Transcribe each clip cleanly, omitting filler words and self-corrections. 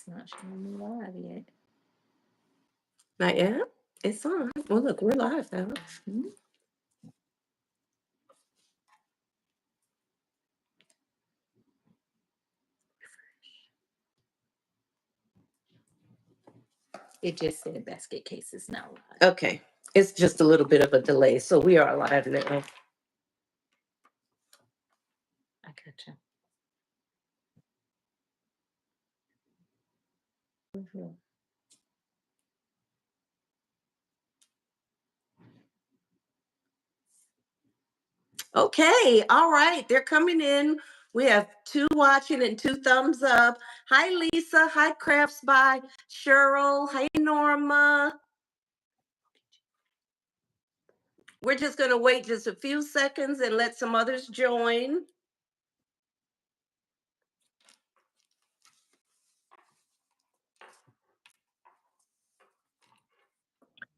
not showing me live yet. Not yet? It's on. Well, look, we're live now. Mhm. It just said basket case is now live. Okay. It's just a little bit of a delay. So we are live now. I gotcha. Mhm. Okay. All right. They're coming in. We have 2 watching and 2 thumbs up. Hi, Lisa. Hi, Crafts by Cheryl. Hi, Norma. We're just going to wait just a few seconds and let some others join.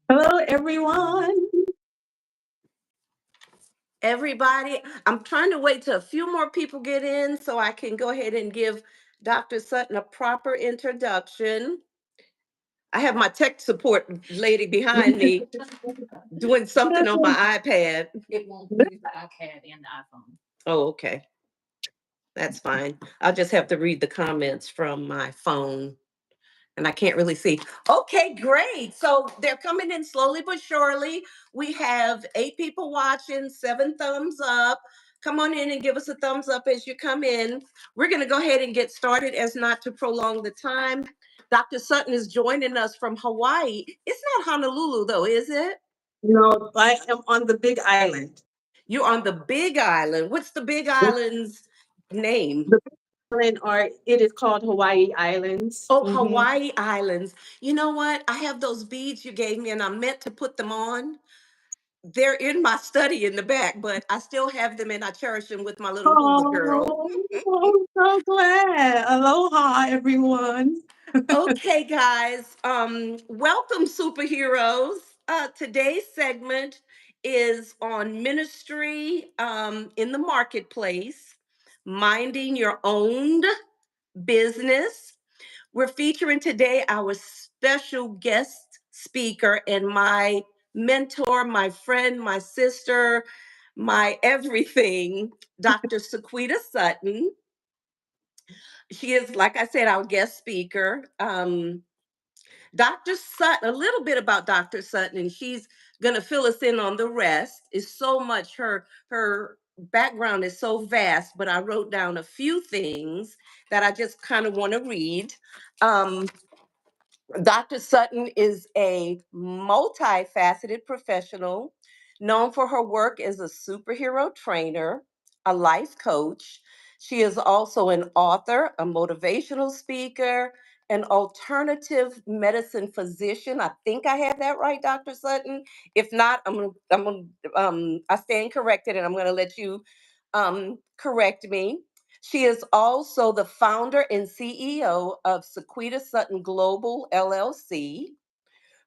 Hello, everyone. Everybody, I'm trying to wait till a few more people get in so I can go ahead and give Dr. Sutton a proper introduction. I have my tech support lady behind me doing something on my iPad. It won't use the iPad and the iPhone. Oh, okay. That's fine. I'll just have to read the comments from my phone. And I can't really see. Okay, great. So they're coming in slowly but surely. We have 8 people watching, 7 thumbs up. Come on in and give us a thumbs up as you come in. We're going to go ahead and get started as not to prolong the time. Dr. Sutton is joining us from Hawaii. It's not Honolulu, though, is it? No, I am on the Big Island. You're on the Big Island. What's the Big Island's name? The Big Island, or it is called Hawaii Islands. Oh, Mhm. Hawaii Islands. You know what? I have those beads you gave me, and I meant to put them on. They're in my study in the back, but I still have them and I cherish them with my little hula girl. Oh, I'm so glad. Aloha, everyone. Okay, guys. Welcome, superheroes. Today's segment is on ministry in the marketplace, minding your own business. We're featuring today our special guest speaker and my mentor, my friend, my sister, my everything, Dr. Sequda Sutton. She is, like I said, our guest speaker. Dr. Sutton, a little bit about Dr. Sutton, and she's going to fill us in on the rest. Is so much her background is so vast, but I wrote down a few things that I just kind of want to read. Um, Dr. Sutton is a multifaceted professional known for her work as a superhero trainer, a life coach. She is also an author, a motivational speaker, an alternative medicine physician. I think I have that right, Dr. Sutton. If not, I stand corrected, and I'm gonna let you correct me. She is also the founder and CEO of Sequida Sutton Global LLC.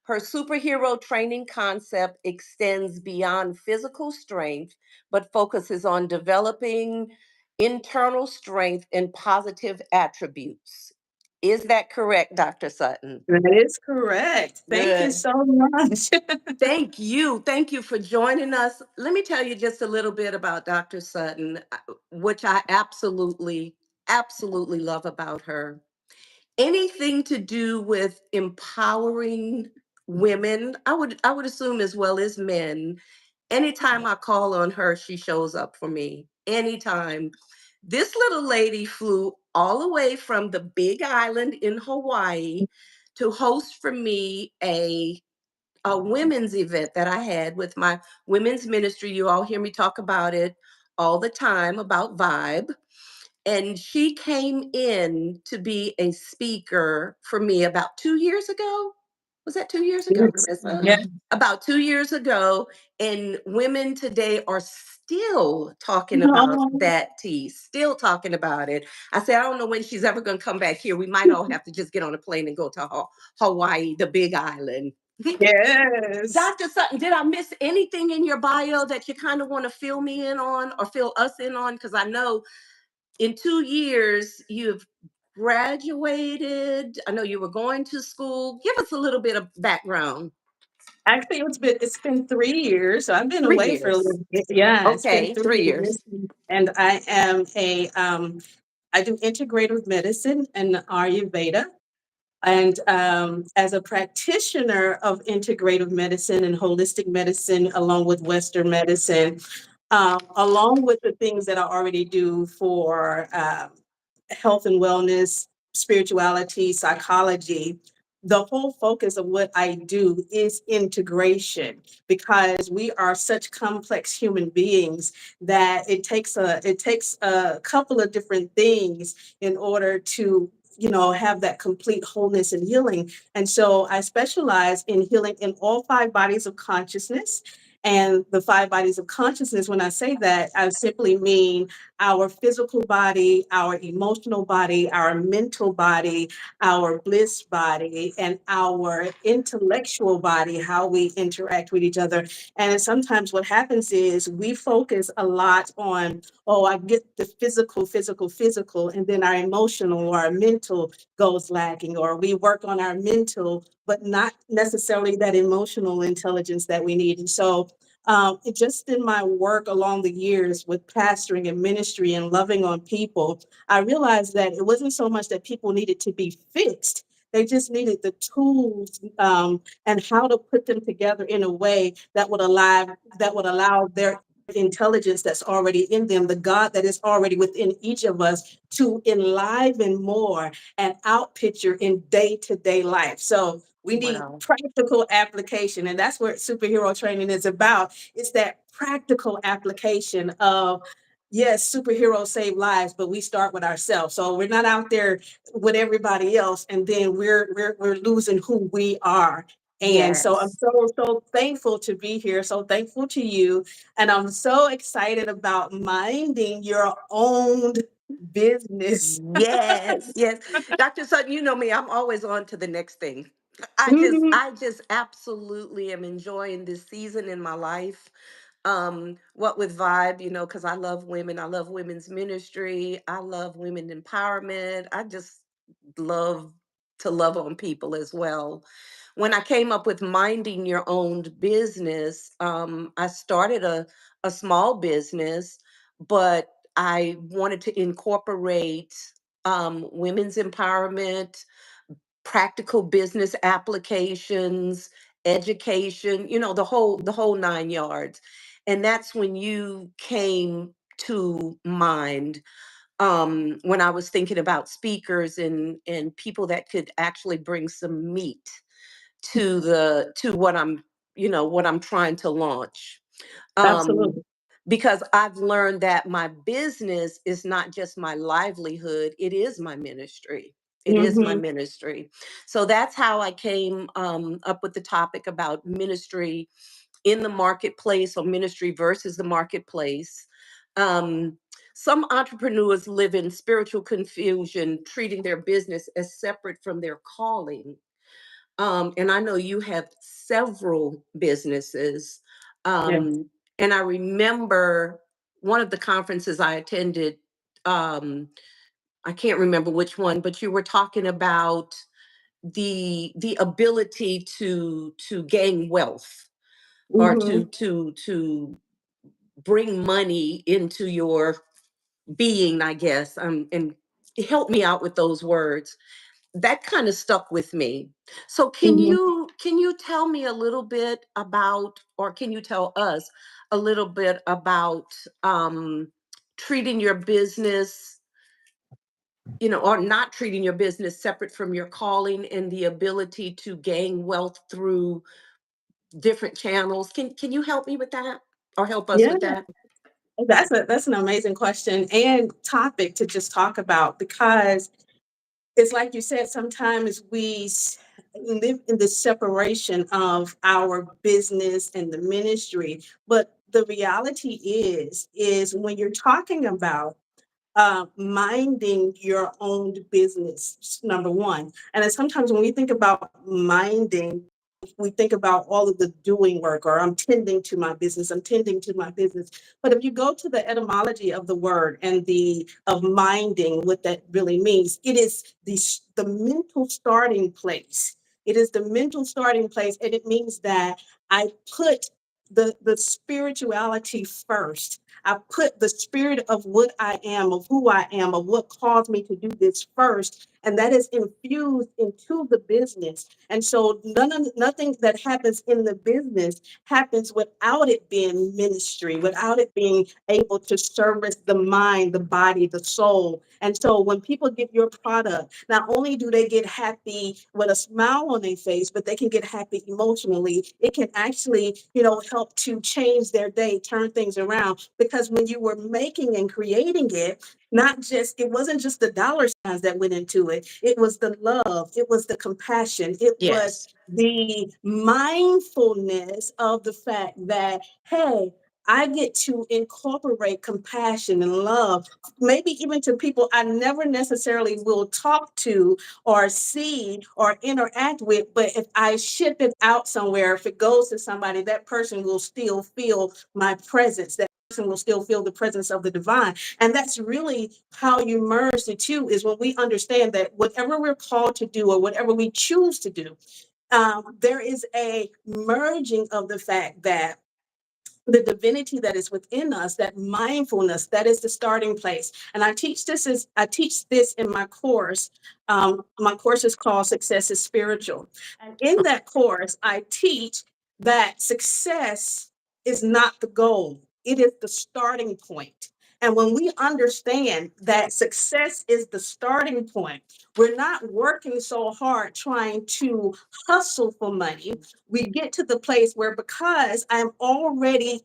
Her superhero training concept extends beyond physical strength, but focuses on developing internal strength and positive attributes. Is that correct, Dr. Sutton? That is correct. Thank you Good. so much. Thank you. Thank you for joining us. Let me tell you just a little bit about Dr. Sutton, which I absolutely love about her. Anything to do with empowering women, I would assume as well as men. Anytime I call on her, she shows up for me. Anytime. This little lady flew all the way from the Big Island in Hawaii to host for me a women's event that I had with my women's ministry. You all hear me talk about it all the time about Vibe. And she came in to be a speaker for me about 2 years ago. Was that 2 years ago, Yes. Marissa? Yeah. About 2 years ago. And women today are still talking about Oh, that tea, still talking about it. I said, I don't know when she's ever going to come back here. We might all have to just get on a plane and go to Hawaii, the Big Island. yes. Dr. Sutton, did I miss anything in your bio that you kind of want to fill me in on or fill us in on? Because I know in 2 years, you've graduated? I know you were going to school. Give us a little bit of background. Actually, it's been 3 years. So I've been Three away for a years. little bit. Yeah, it's been Okay, 3 years, 3 years. and I do integrative medicine and Ayurveda. And as a practitioner of integrative medicine and holistic medicine, along with Western medicine, along with the things that I already do for health and wellness, spirituality, psychology, the whole focus of what I do is integration because we are such complex human beings that it takes a couple of different things in order to have that complete wholeness and healing. And so I specialize in healing in all five bodies of consciousness. And the five bodies of consciousness, when I say that, I simply mean our physical body, our emotional body, our mental body, our bliss body, and our intellectual body, how we interact with each other. And sometimes what happens is we focus a lot on, oh, I get the physical, and then our emotional or our mental goes lacking, or we work on our mental, but not necessarily that emotional intelligence that we need. And so, just in my work along the years with pastoring and ministry and loving on people, I realized that it wasn't so much that people needed to be fixed. They just needed the tools and how to put them together in a way that would allow their intelligence that's already in them, the God that is already within each of us, to enliven more and outpicture in day-to-day life. So we need Wow. practical application, and that's what superhero training is about. It's that practical application of, yes, superheroes save lives, but we start with ourselves. So we're not out there with everybody else, and then we're losing who we are. And so I'm Yes. so thankful to be here, so thankful to you, and I'm so excited about minding your own business. Yes, yes. Dr. Sutton, you know me, I'm always on to the next thing. I just Mhm. I just absolutely am enjoying this season in my life. What with Vibe, because I love women, I love women's ministry, I love women empowerment. I just love to love on people as well. When I came up with minding your own business, I started a small business, but I wanted to incorporate women's empowerment, practical business applications, education, the whole nine yards. And that's when you came to mind, when I was thinking about speakers and people that could actually bring some meat to what I'm trying to launch. Um, Absolutely. because I've learned that my business is not just my livelihood, it is my ministry. It is my Mhm. ministry. So that's how I came up with the topic about ministry in the marketplace, or ministry versus the marketplace. Um, some entrepreneurs live in spiritual confusion, treating their business as separate from their calling. And I know you have several businesses. Yes. Um, and I remember one of the conferences I attended, um, I can't remember which one, but you were talking about the ability to gain wealth, or to Mhm. to to bring money into your being, I guess. And help me out with those words. That kind of stuck with me. So can Mhm. you can you tell me a little bit about, or can you tell us a little bit about, treating your business, or not treating your business separate from your calling, and the ability to gain wealth through different channels? Can you help me with that, or help us Yeah. with that? That's an amazing question and topic to just talk about because it's like you said, sometimes live in the separation of our business and the ministry. But the reality is when you're talking about minding your own business, number one. And then sometimes when we think about minding we think about all of the doing work, or I'm tending to my business, I'm tending to my business. But if you go to the etymology of the word and the of minding, what that really means, it is the mental starting place. It is the mental starting place, and it means that I put the spirituality first. I put the spirit of what I am, of who I am, of what caused me to do this first, and that is infused into the business. And so nothing that happens in the business happens without it being ministry, without it being able to service the mind, the body, the soul. And so when people get your product, not only do they get happy with a smile on their face, but they can get happy emotionally. It can actually, help to change their day, turn things around. Because when you were making and creating it, it wasn't just the dollar signs that went into it. It was the love, it was the compassion, it was Yes. the mindfulness of the fact that, hey, I get to incorporate compassion and love, maybe even to people I never necessarily will talk to or see or interact with. But if I ship it out somewhere, if it goes to somebody, that person will still feel my presence. That person will still feel the presence of the divine. And that's really how you merge the two, is when we understand that whatever we're called to do or whatever we choose to do, there is a merging of the fact that the divinity that is within us, that mindfulness, that is the starting place. And I teach this in my course. My course is called Success is Spiritual. And in that course, I teach that success is not the goal. It is the starting point. And when we understand that success is the starting point, we're not working so hard trying to hustle for money. We get to the place where, because I'm already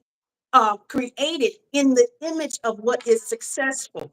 created in the image of what is successful,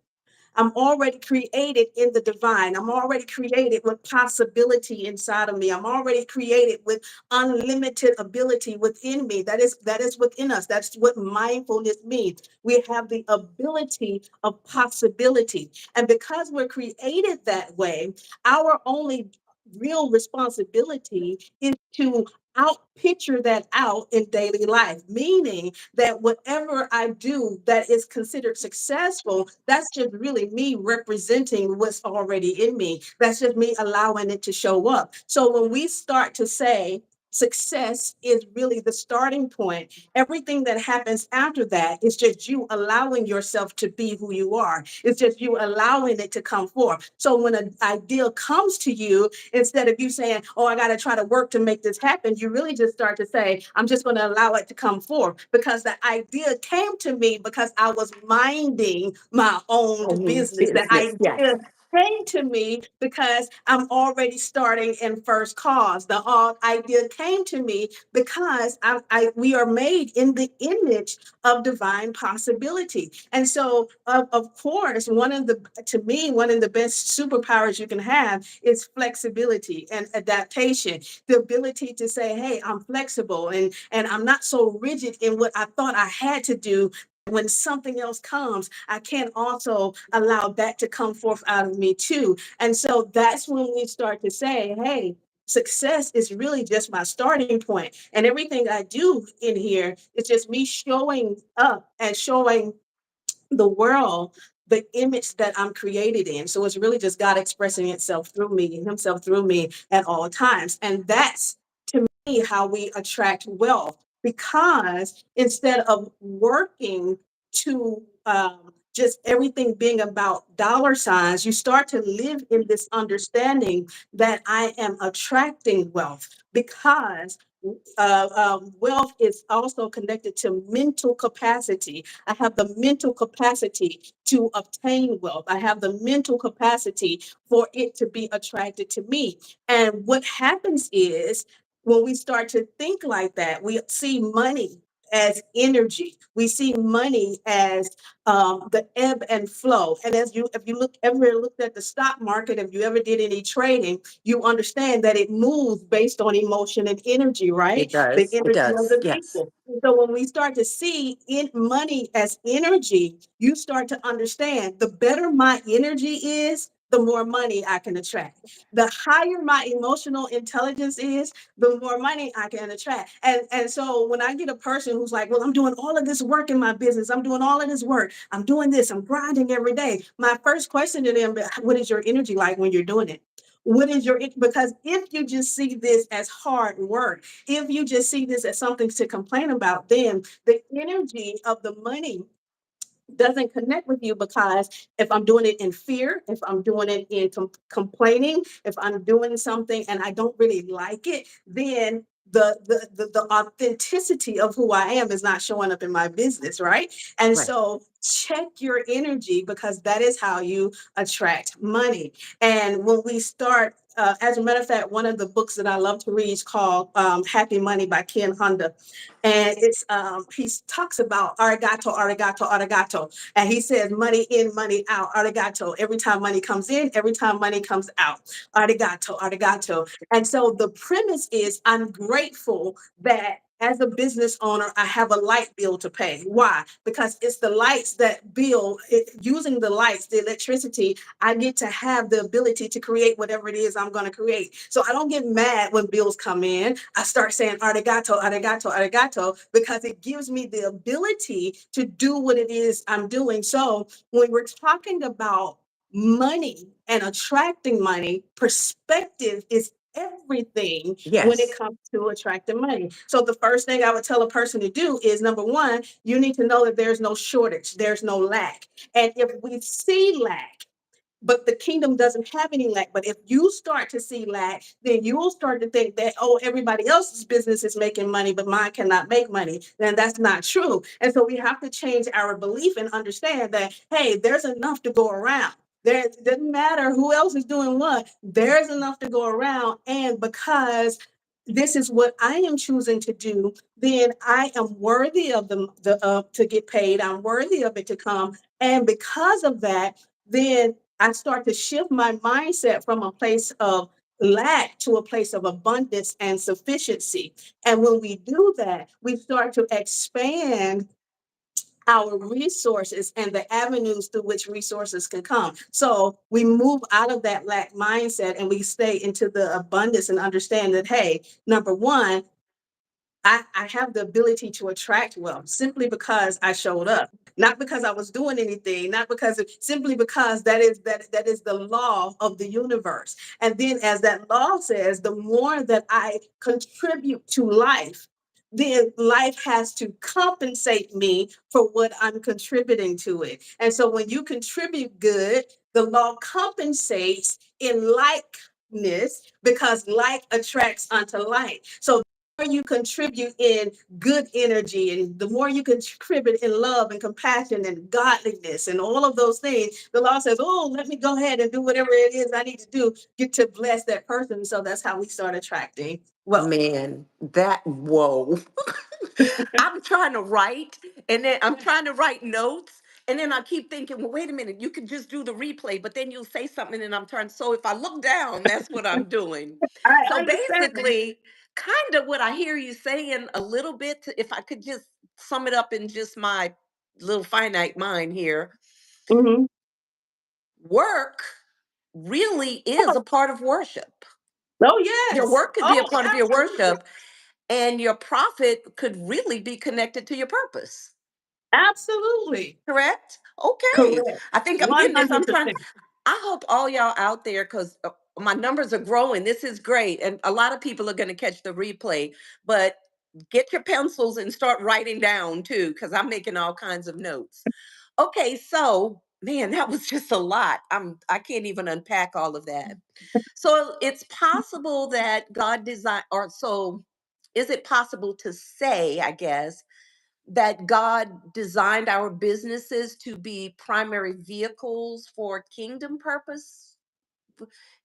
I'm already created in the divine. I'm already created with possibility inside of me. I'm already created with unlimited ability within me. That is within us. That's what mindfulness means. We have the ability of possibility. And because we're created that way, our only real responsibility is to out picture that out in daily life, meaning that whatever I do that is considered successful, that's just really me representing what's already in me. That's just me allowing it to show up. So when we start to say success is really the starting point, everything that happens after that is just you allowing yourself to be who you are. It's just you allowing it to come forth. So when an ideal comes to you, instead of you saying, oh, I got to try to work to make this happen, you really just start to say, I'm just going to allow it to come forth, because the idea came to me because I was minding my own business. The Business. Yes. idea came to me because I'm already starting in first cause. The idea came to me because we are made in the image of divine possibility. And so, of course, one of the best superpowers you can have is flexibility and adaptation. The ability to say, hey, I'm flexible, and I'm not so rigid in what I thought I had to do. When something else comes, I can also allow that to come forth out of me too. And so that's when we start to say, hey, success is really just my starting point. And everything I do in here is just me showing up and showing the world the image that I'm created in. So it's really just God expressing itself through me, himself through me at all times. And that's, to me, how we attract wealth. Because instead of working to just everything being about dollar signs, you start to live in this understanding that I am attracting wealth, because wealth is also connected to mental capacity. I have the mental capacity to obtain wealth. I have the mental capacity for it to be attracted to me. And what happens is, when we start to think like that, we see money as energy. We see money as the ebb and flow. And if you ever looked at the stock market, if you ever did any trading, you understand that it moves based on emotion and energy, right? It The does. It energy of does. the Yes. people. So when we start to see money as energy, you start to understand, the better my energy is, the more money I can attract. The higher my emotional intelligence is, the more money I can attract. And so when I get a person who's like, well, I'm doing all of this work in my business, I'm doing all of this work, I'm doing this, I'm grinding every day. My first question to them, what is your energy like when you're doing it? What is your, because if you just see this as hard work, if you just see this as something to complain about, then the energy of the money doesn't connect with you, because if I'm doing it in fear, if I'm doing it in complaining, if I'm doing something and I don't really like it, then the authenticity of who I am is not showing up in my business, right? And Right. so check your energy, because that is how you attract money. And when we start, as a matter of fact, one of the books that I love to read is called Happy Money by Ken Honda. And it's he talks about arigato, arigato, arigato. And he says money in, money out, arigato. Every time money comes in, every time money comes out. Arigato, arigato. And so the premise is, I'm grateful that as a business owner, I have a light bill to pay. Why? Because it's the lights that bill, using the lights, the electricity, I get to have the ability to create whatever it is I'm going to create. So I don't get mad when bills come in. I start saying arigato, arigato, arigato, because it gives me the ability to do what it is I'm doing. So when we're talking about money and attracting money, perspective is everything when it Yes. comes to attracting money. So the first thing I would tell a person to do is, number one, you need to know that there's no shortage, there's no lack. And if we see lack, but the kingdom doesn't have any lack. But if you start to see lack, then you will start to think that, oh, everybody else's business is making money, but mine cannot make money. Then that's not true. And so we have to change our belief and understand that, hey, there's enough to go around. There, it doesn't matter who else is doing what, there's enough to go around. And because this is what I am choosing to do, then I am worthy of the to get paid. I'm worthy of it to come. And because of that, then I start to shift my mindset from a place of lack to a place of abundance and sufficiency. And when we do that, we start to expand our resources and the avenues through which resources can come. So we move out of that lack mindset and we stay into the abundance and understand that, hey, number one, I have the ability to attract wealth simply because I showed up, not because I was doing anything, not because simply because that is the law of the universe. And then, as that law says, the more that I contribute to life, then life has to compensate me for what I'm contributing to it. And so when you contribute good, the law compensates in likeness, because like attracts unto like. So more you contribute in good energy, and the more you contribute in love and compassion and godliness and all of those things, the law says, oh, let me go ahead and do whatever it is I need to do, get to bless that person. So that's how we start attracting wealth. Man, that whoa. I'm trying to write, and then I'm trying to write notes, and then I keep thinking, well, wait a minute, you could just do the replay, but then you'll say something and I'm trying. So if I look down, that's what I'm doing. I So understand. basically, kind of what I hear you saying a little bit, if I could just sum it up in just my little finite mind here, Mhm. work really is a part of worship. Oh, Your yes. work could be a Oh, part of your absolutely. worship, and your profit could really be connected to your purpose. Absolutely. Correct? Okay. Correct. I think I'm getting this. I'm trying. 100%. I hope all y'all out there, because my numbers are growing. This is great. And a lot of people are going to catch the replay, but get your pencils and start writing down too, because I'm making all kinds of notes. Okay. So, man, that was just a lot. I can't even unpack all of that. So it's possible that God designed, or so is it possible to say, I guess, that God designed our businesses to be primary vehicles for kingdom purpose?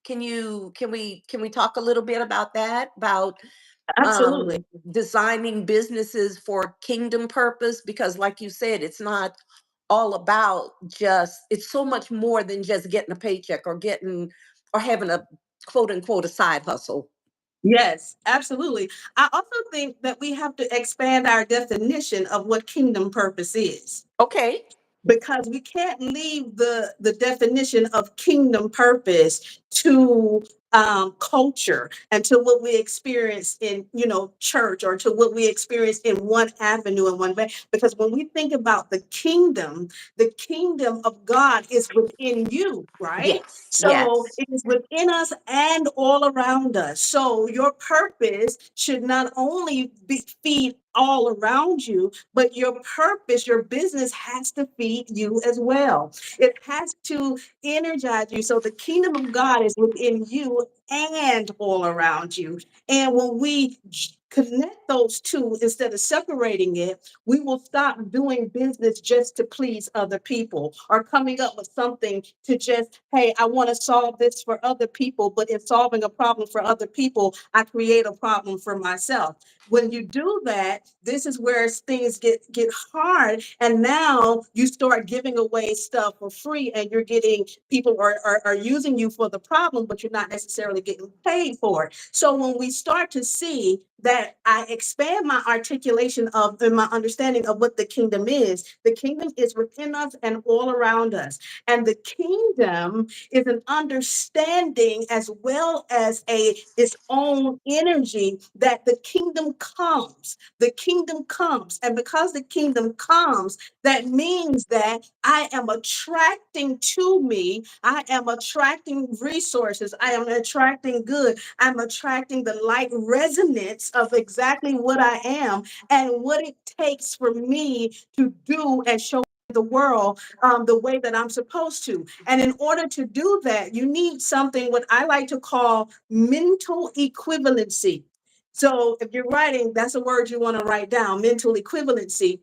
Can we talk a little bit about that? About um Absolutely. designing businesses for kingdom purpose, because like you said, it's not all about just, it's so much more than just getting a paycheck or getting or having a quote unquote a side hustle. Yes, absolutely. I also think that we have to expand our definition of what kingdom purpose is. Okay. because we can't leave the definition of kingdom purpose to culture and to what we experience in church, or to what we experience in one avenue and one way. Because when we think about the kingdom of God is within you, right? Yes, So yes, it is within us and all around us. So your purpose should not only be feed all around you, but your purpose, your business has to feed you as well. It has to energize you. So the kingdom of God is within you and all around you. And when we connect those two instead of separating it, we will stop doing business just to please other people, or coming up with something to just, hey, I want to solve this for other people, but in solving a problem for other people, I create a problem for myself. When you do that, this is where things get hard. And now you start giving away stuff for free, and you're getting people are using you for the problem, but you're not necessarily getting paid for it. So when we start to see that I expand my articulation of and my understanding of what the kingdom is within us and all around us. And the kingdom is an understanding as well as its own energy, that the kingdom comes. The kingdom comes. And because the kingdom comes, that means that I am attracting to me, I am attracting resources, I am attracting good, I'm attracting the light resonance of exactly what I am and what it takes for me to do and show the world the way that I'm supposed to. And in order to do that, you need something what I like to call mental equivalency. So if you're writing, that's a word you want to write down, mental equivalency.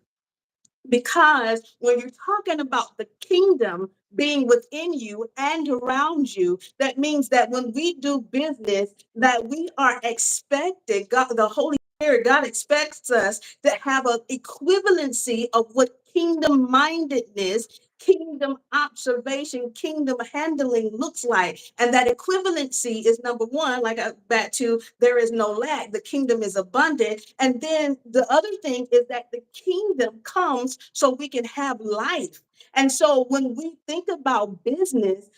Because when you're talking about the kingdom being within you and around you, that means that when we do business, that we are expected, God, the Holy Spirit, God expects us to have an equivalency of what kingdom mindedness, kingdom observation, kingdom handling looks like. And that equivalency is number one, like back to there is no lack, the kingdom is abundant. And then the other thing is that the kingdom comes so we can have life. And so when we think about business,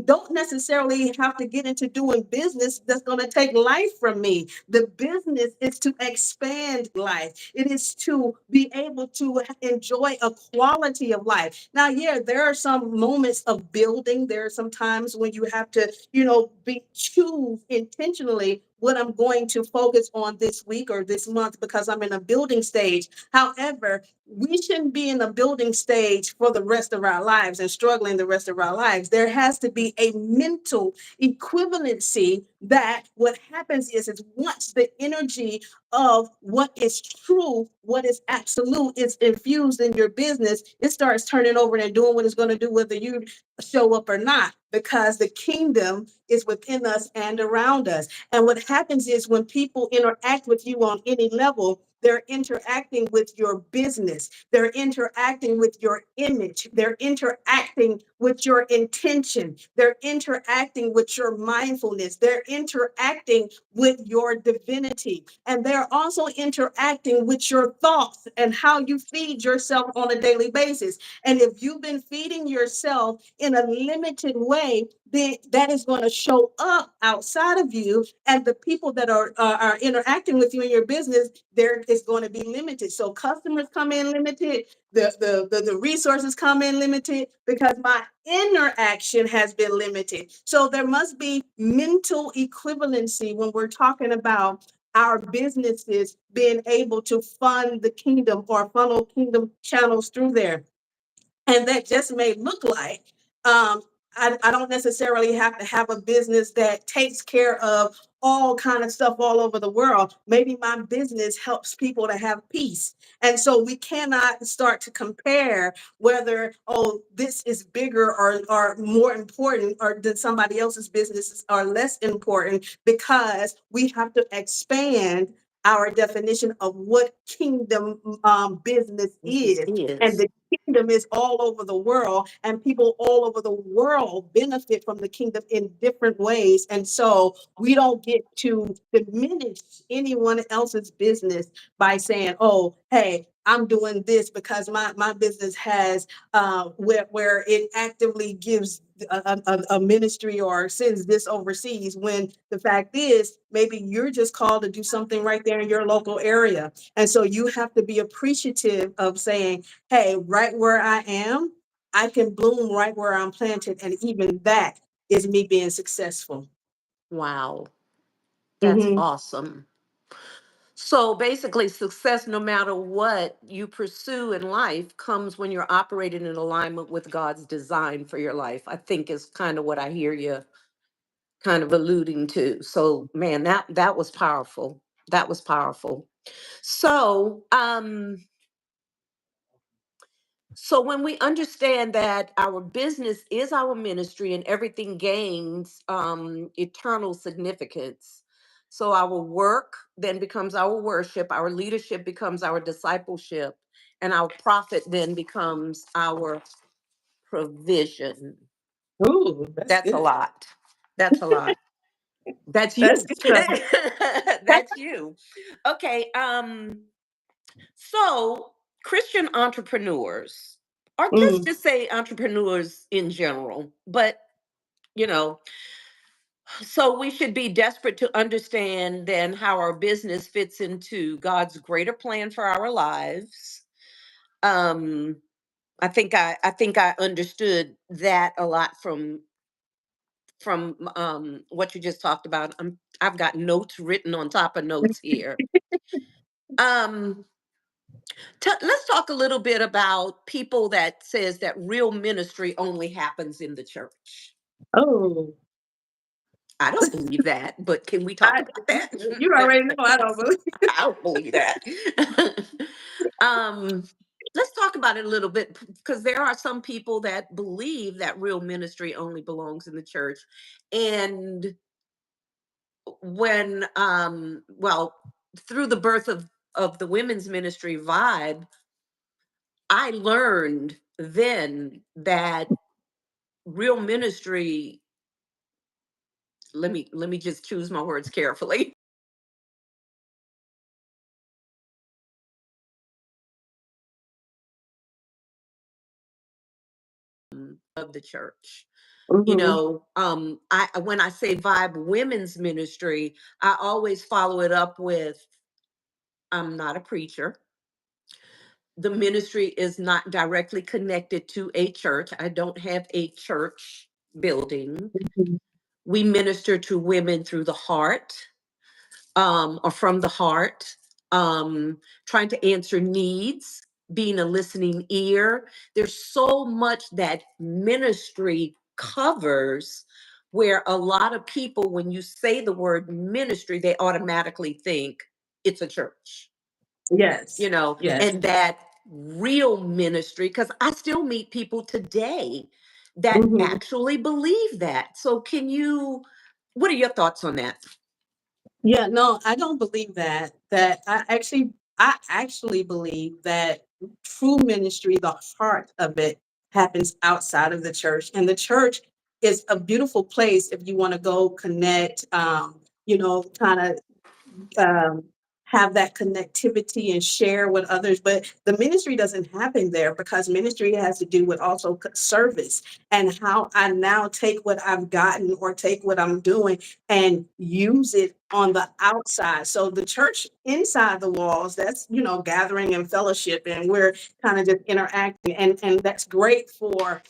don't necessarily have to get into doing business that's going to take life from me. The business is to expand life. It is to be able to enjoy a quality of life. Now, yeah, there are some moments of building. There are some times when you have to, choose intentionally what I'm going to focus on this week or this month because I'm in a building stage. However, we shouldn't be in a building stage for the rest of our lives and struggling the rest of our lives. There has to be a mental equivalency that what happens is once the energy of what is true, what is absolute is infused in your business, it starts turning over and doing what it's going to do, whether you show up or not, because the kingdom is within us and around us. And what happens is when people interact with you on any level, they're interacting with your business. They're interacting with your image. They're interacting with your intention. They're interacting with your mindfulness. They're interacting with your divinity. And they're also interacting with your thoughts and how you feed yourself on a daily basis. And if you've been feeding yourself in a limited way, then that is going to show up outside of you. And the people that are interacting with you in your business, there is going to be limited. So customers come in limited, the resources come in limited because my interaction has been limited. So there must be mental equivalency when we're talking about our businesses being able to fund the kingdom or funnel kingdom channels through there. And that just may look like um, I don't necessarily have to have a business that takes care of all kind of stuff all over the world. Maybe my business helps people to have peace. And so we cannot start to compare whether, oh, this is bigger or more important or than somebody else's businesses are less important, because we have to expand our definition of what kingdom business this is. And is. the kingdom is all over the world, and people all over the world benefit from the kingdom in different ways. And so we don't get to diminish anyone else's business by saying, oh, hey, I'm doing this because my business has where it actively gives a ministry or sends this overseas, when the fact is maybe you're just called to do something right there in your local area. And so you have to be appreciative of saying, hey, right where I am, I can bloom right where I'm planted. And even that is me being successful. Wow, that's Hmm. awesome. So basically, success, no matter what you pursue in life, comes when you're operating in alignment with God's design for your life. I think is kind of what I hear you kind of alluding to. So, man, that was powerful. That was powerful. So, so when we understand that our business is our ministry and everything gains eternal significance. So our work then becomes our worship, our leadership becomes our discipleship, and our profit then becomes our provision. Ooh, that's That's a good. lot. That's a lot. That's That's you. good. That's you. Okay. So, Christian entrepreneurs, or let's Mm, just say entrepreneurs in general, but you know, so we should be desperate to understand then how our business fits into God's greater plan for our lives. Um, I think I understood that a lot from what you just talked about. I've got notes written on top of notes here. Um, let's talk a little bit about people that says that real ministry only happens in the church. oh, I don't believe that, but can we talk I, about that? you already know I don't believe. I don't believe that. um, let's talk about it a little bit because there are some people that believe that real ministry only belongs in the church. And when well, through the birth of the women's ministry vibe, I learned then that real ministry, let me just choose my words carefully, of the church. You Hmm. know, I when I say vibe women's ministry, I always follow it up with, I'm not a preacher. The ministry is not directly connected to a church. I don't have a church building. We minister to women through the heart, or from the heart, trying to answer needs, being a listening ear. There's so much that ministry covers where a lot of people, when you say the word ministry, they automatically think it's a church, Yes, yes. and that real ministry, because I still meet people today that Hmm. actually believe that. So, what are your thoughts on that? Yeah, no, I don't believe that. I actually believe that true ministry, the heart of it, happens outside of the church. And the church is a beautiful place if you want to go connect, kind of um, have that connectivity and share with others. But the ministry doesn't happen there, because ministry has to do with also service, and how I now take what I've gotten or take what I'm doing and use it on the outside. So the church inside the walls, that's, gathering and fellowship, and we're kind of just interacting. And that's great for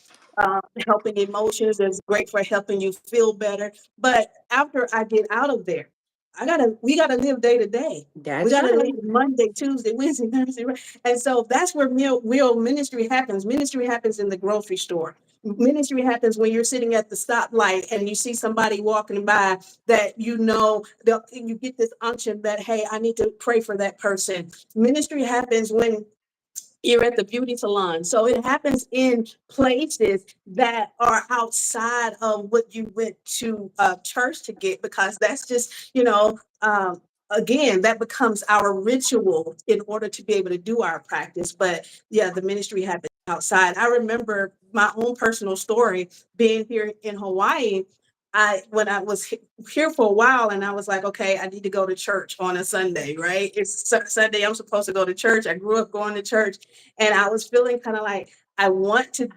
helping emotions. It's great for helping you feel better. But after I get out of there, we gotta live day to day. We That's gotta right. live Monday, Tuesday, Wednesday, Thursday, right? And so that's where real ministry happens. Ministry happens in the grocery store. Ministry happens when you're sitting at the stoplight and you see somebody walking by that you get this unction that, hey, I need to pray for that person. Ministry happens when you're at the beauty salon. So it happens in places that are outside of what you went to church to get, because that's just, again, that becomes our ritual in order to be able to do our practice. But yeah, the ministry happens. outside. I remember my own personal story being here in Hawaii. When I was here for a while, and I was like, okay, I need to go to church on a Sunday, right? It's Sunday, I'm supposed to go to church. I grew up going to church, and I was feeling kind of like I want to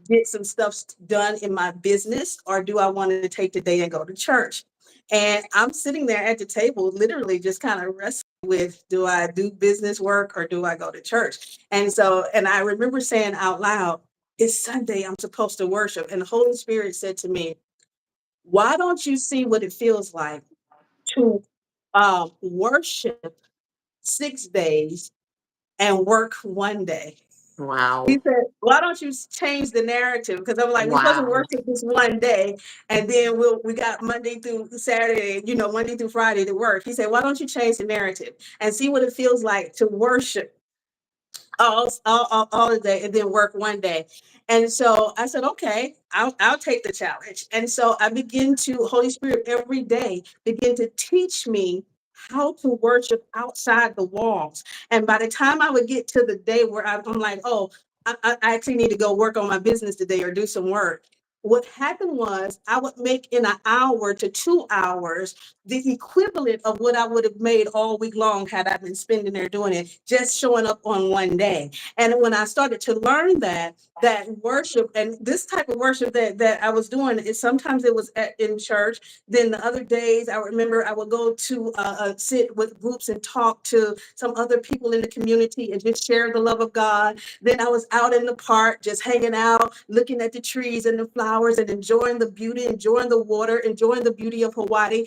get some stuff done in my business, or do I want to take the day and go to church? And I'm sitting there at the table, literally just kind of wrestling with, do I do business work or do I go to church? And I remember saying out loud, it's Sunday, I'm supposed to worship. And the Holy Spirit said to me, why don't you see what it feels like to worship 6 days and work one day? He Wow. said, why don't you change the narrative? Because I'm like, we're supposed to Wow. worship this one day, and then we got Monday through Saturday, Monday through Friday to work. He said, why don't you change the narrative and see what it feels like to worship all the day and then work one day. And so I said, okay, I'll take the challenge. And so I begin to, Holy Spirit every day begin to teach me how to worship outside the walls. And by the time I would get to the day where I'm like, oh, I actually need to go work on my business today or do some work. What happened was I would make in an hour to 2 hours the equivalent of what I would have made all week long had I been spending there doing it, just showing up on one day. And when I started to learn that worship and this type of worship that I was doing, is sometimes it was in church. Then the other days, I remember I would go to sit with groups and talk to some other people in the community and just share the love of God. Then I was out in the park, just hanging out, looking at the trees and the flowers and enjoying the beauty, enjoying the water, enjoying the beauty of Hawaii,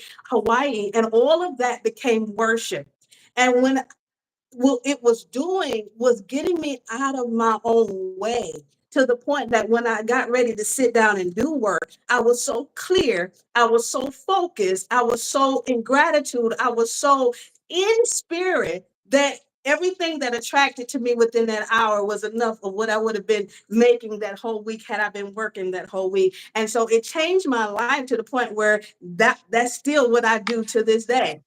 and all of that became worship. And when what it was doing was getting me out of my own way, to the point that when I got ready to sit down and do work, I was so clear, I was so focused, I was so in gratitude, I was so in spirit that everything that attracted to me within that hour was enough of what I would have been making that whole week had I been working that whole week. And so it changed my life to the point where that's still what I do to this day.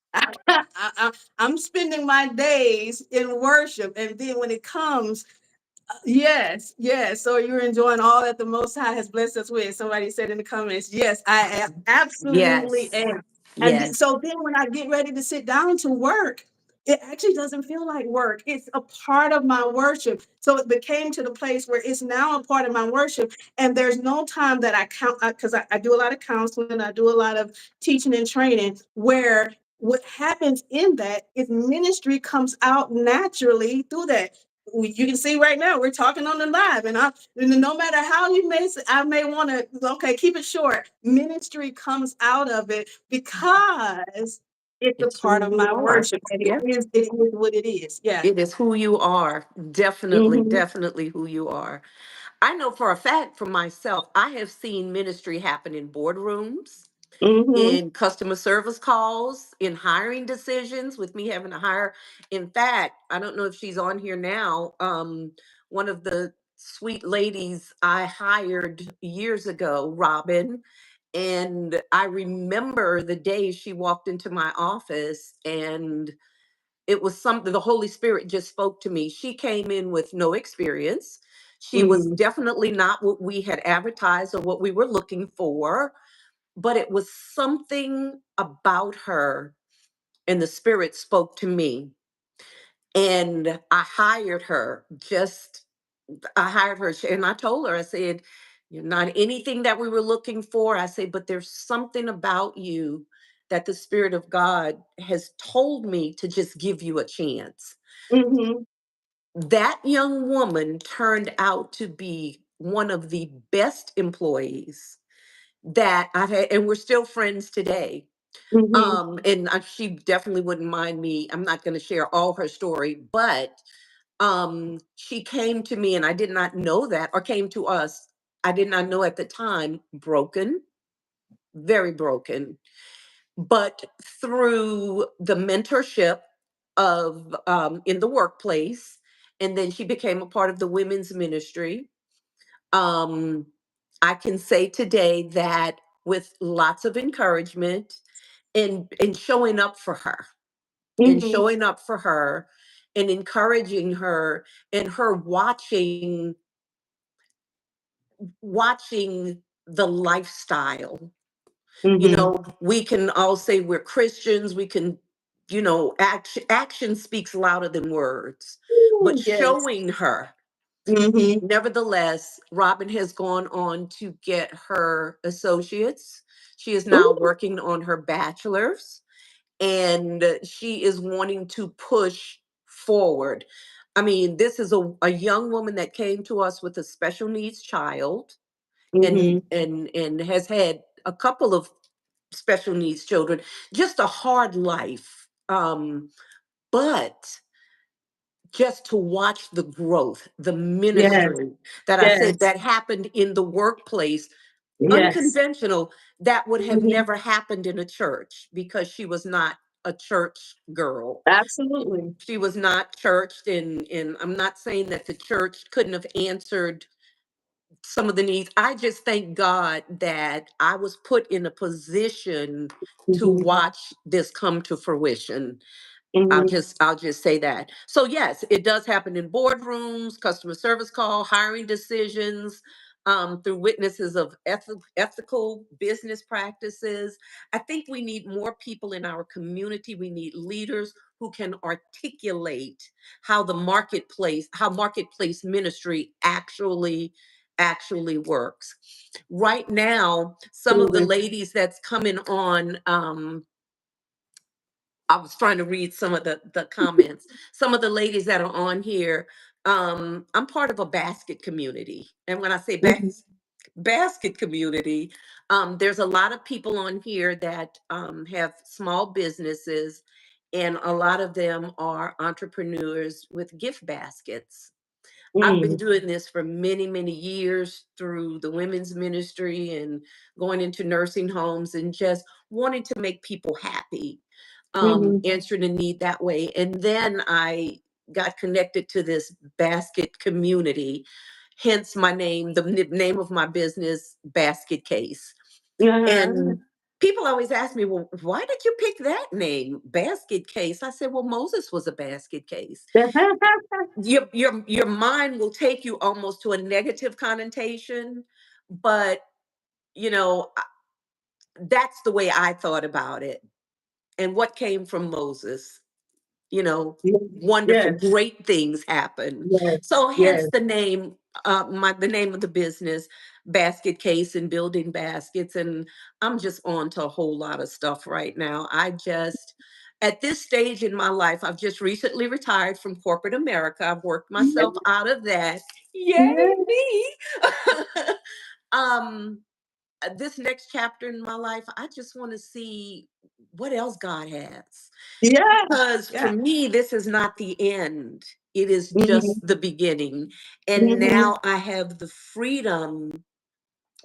I'm spending my days in worship. And then when it comes, yes, yes. So you're enjoying all that the Most High has blessed us with. Somebody said in the comments, yes, I am, absolutely Yes. am. And Yes. so then when I get ready to sit down to work, it actually doesn't feel like work. It's a part of my worship. So it became to the place where it's now a part of my worship. And there's no time that I count, because I do a lot of counseling, I do a lot of teaching and training, where what happens in that is ministry comes out naturally through that. You can see right now we're talking on the live, and no matter how you may say, I may want to, okay, keep it short. Ministry comes out of it because it's a It's part who of you my are. worship, and Yeah. it is what it is. Yeah. It is who you are. Definitely, Mm-hmm. definitely who you are. I know for a fact for myself, I have seen ministry happen in boardrooms, Mm-hmm. in customer service calls, in hiring decisions, with me having to hire. In fact, I don't know if she's on here now. One of the sweet ladies I hired years ago, Robin, and I remember the day she walked into my office, and it was something the Holy Spirit just spoke to me. She came in with no experience. She was Mm-hmm. definitely not what we had advertised or what we were looking for, but it was something about her, and the Spirit spoke to me. And I hired her, and I told her, I said, "You're not anything that we were looking for." I said, "But there's something about you that the Spirit of God has told me to just give you a chance." Mm-hmm. That young woman turned out to be one of the best employees that I've had, and we're still friends today. Mm-hmm. She definitely wouldn't mind me. I'm not going to share all her story, but she came to me, and I did not know that, or came to us. I did not know at the time, broken, very broken. But through the mentorship of in the workplace, and then she became a part of the women's ministry. Um, I can say today that with lots of encouragement and showing up for her, and Mm-hmm. showing up for her and encouraging her, and her watching watching the lifestyle. Mm-hmm. We can all say we're Christians. We can, action speaks louder than words. But Ooh, yes. showing her, Mm-hmm. nevertheless, Robin has gone on to get her associates. She is now Ooh. working on her bachelor's, and she is wanting to push forward. I mean, this is a young woman that came to us with a special needs child, and Mm-hmm. and has had a couple of special needs children, just a hard life. But just to watch the growth, the Yes. ministry that I said Yes. that happened in the workplace, Yes. unconventional, that would have Mm-hmm. never happened in a church because she was not a church girl. Absolutely. She was not churched, and I'm not saying that the church couldn't have answered some of the needs. I just thank God that I was put in a position to Mm-hmm. watch this come to fruition. I'll Mm-hmm. just I'll just say that. So yes, it does happen in boardrooms, customer service call, hiring decisions, through witnesses of ethical business practices. I think we need more people in our community. We need leaders who can articulate how marketplace ministry actually works. Right now, some of the Absolutely. ladies that's coming on, I was trying to read some of the comments. Some of the ladies that are on here, I'm part of a basket community. And when I say Mm-hmm. basket community, there's a lot of people on here that have small businesses, and a lot of them are entrepreneurs with gift baskets. I've been Mm-hmm. doing this for many, many years through the women's ministry and going into nursing homes and just wanting to make people happy, Mm-hmm. answering a need that way. And then I got connected to this basket community, hence my name, the name of my business, Basket Case. Uh-huh. And people always ask me, well, why did you pick that name, Basket Case? I said, well, Moses was a basket case. Your mind will take you almost to a negative connotation, but you know I- that's the way I thought about it. And what came from Moses, wonderful, Yes. great things happen. Yes. So Yes. hence the name, the name of the business, Basket Case and Building Baskets. And I'm just on to a whole lot of stuff right now. At this stage in my life, I've just recently retired from corporate America. I've worked myself Yes. out of that. Yay, Yes. me. um, this next chapter in my life, I just want to see what else God has. Yeah. Because for Yeah. me, this is not the end. It is Mm-hmm. just the beginning. And Mm-hmm. now I have the freedom